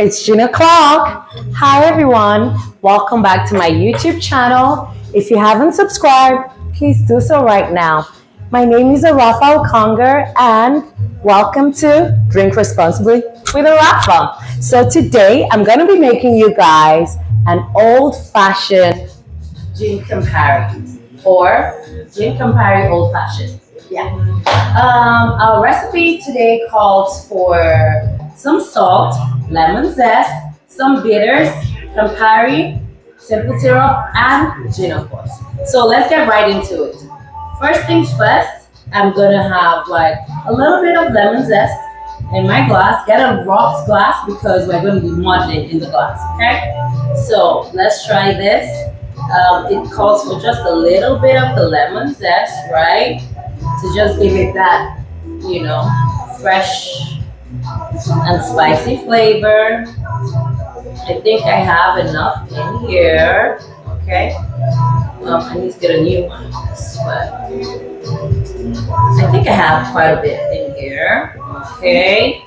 It's Gin o'clock. Hi everyone. Welcome back to my YouTube channel. If you haven't subscribed, please do so right now. My name is Arafa and welcome to Drink Responsibly with Arafa. So today I'm going to be making you guys an old-fashioned Gin-Campari or Gin-Campari old-fashioned. Yeah. Our recipe today calls for some salt, lemon zest, some bitters, Campari, simple syrup, and gin, of course. So let's get right into it. First things first, I'm gonna have like a little bit of lemon zest in my glass. Get a rocks glass because we're gonna be modeling in the glass, okay? So let's try this. It calls for just a little bit of the lemon zest, right? To just give it that, fresh and spicy flavor. I think I have enough in here. Okay. I need to get a new one of this, but I think I have quite a bit in here. Okay.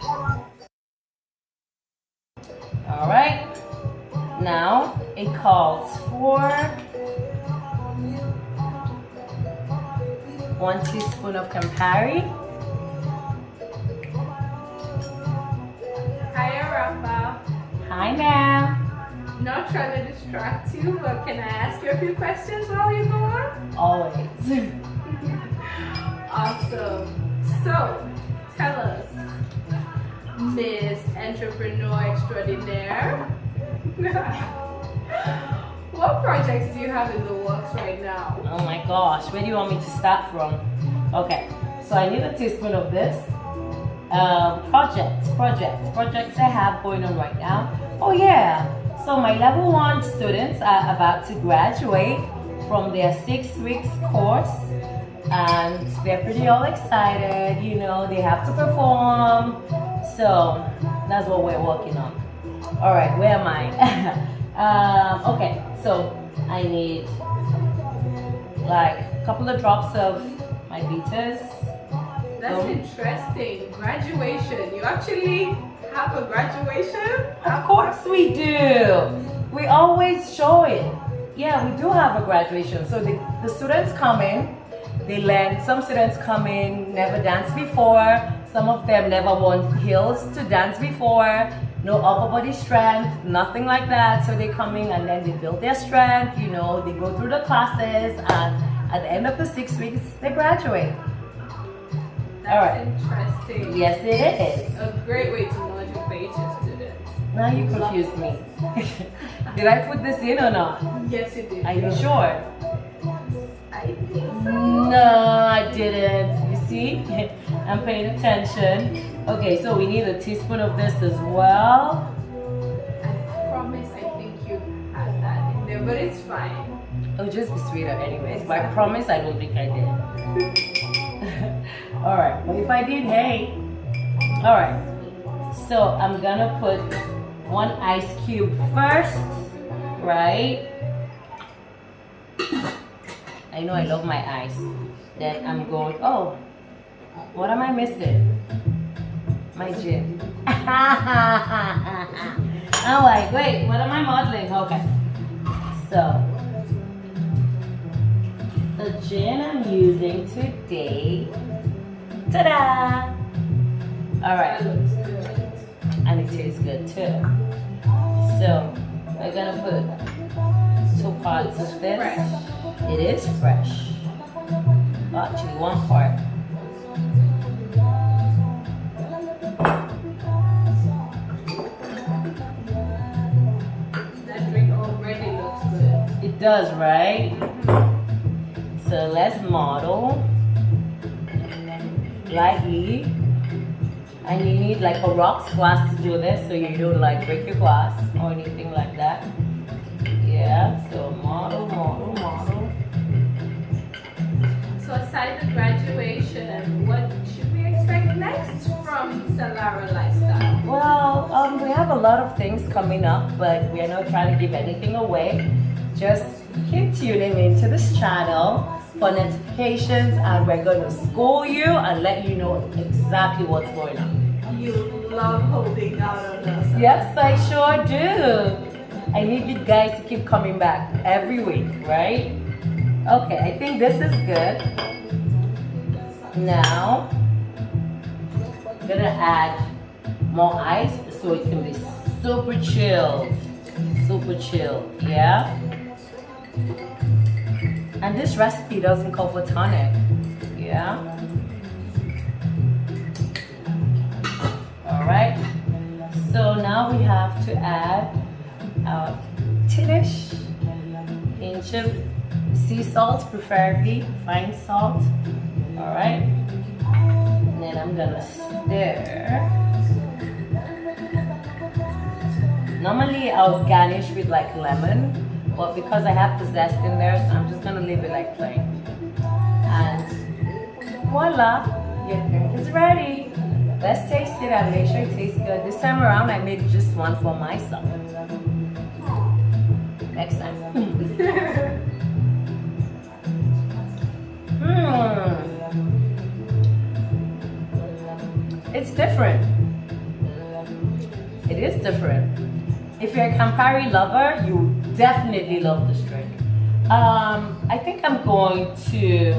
All right. Now it calls for 1 teaspoon of Campari. Hi, Arafa. Hi, ma'am. Not trying to distract you, but can I ask you a few questions while you go on? Always. Awesome. So, tell us, Miss Entrepreneur Extraordinaire, what projects do you have in the works right now? Oh my gosh, where do you want me to start from? Okay, so I need a teaspoon of this. Projects I have going on right now. Oh yeah, so my level 1 students are about to graduate from their 6 weeks course and they're pretty all excited, they have to perform. So that's what we're working on. All right, where am I? Okay, so I need like a couple of drops of my bitters. That's interesting. Graduation. You actually have a graduation? Of course we do. We always show it. Yeah, we do have a graduation. So the students come in, they learn. Some students come in, never danced before. Some of them never worn heels to dance before. No upper body strength, nothing like that. So they come in and then they build their strength, they go through the classes, and at the end of the 6 weeks, they graduate. That's interesting. Yes, it is. A great way to motivate your students. Now you confused me. Did I put this in or not? Yes, you did. Are you sure? I think so. No, I didn't. You see? I'm paying attention. Okay, so we need a teaspoon of this as well. I promise I think you had that in there, but it's fine. It'll just be sweeter anyways. But I promise I don't think I did. Alright, but if I did, hey. Alright, so I'm gonna put 1 ice cube first, right? I know I love my ice. Then I'm going, oh, what am I missing? My gin. I'm like, wait, what am I modeling? Okay, so the gin I'm using today, ta-da! Alright, That looks good. and it tastes good too. So we're gonna put 2 parts of this. Fresh. It is fresh. Actually, 1 part. That drink already looks good. It does, right? So let's model lightly. And you need like a rocks glass to do this, so you don't like break your glass or anything like that. Yeah, so model. So aside the graduation, what should we expect next from Salara Lifestyle? Well, we have a lot of things coming up, but we are not trying to give anything away. Just keep tuning into this channel for notifications, and we're going to school you and let you know exactly what's going on. You love holding out on us. Yes, I sure do. I need you guys to keep coming back every week, right? Okay, I think this is good. Now, I'm gonna add more ice so it can be super chilled. Super chilled, yeah? And this recipe doesn't call for tonic, yeah? All right, so now we have to add our teenish pinch of sea salt, preferably fine salt. All right, and then I'm gonna stir. Normally I'll garnish with like lemon, but because I have the zest in there, so I'm just gonna leave it like plain. And voila, your drink is ready. Let's taste it and make sure it tastes good. This time around, I made just one for myself. Next time. It's different. It is different. If you're a Campari lover, you definitely love this drink. I think I'm going to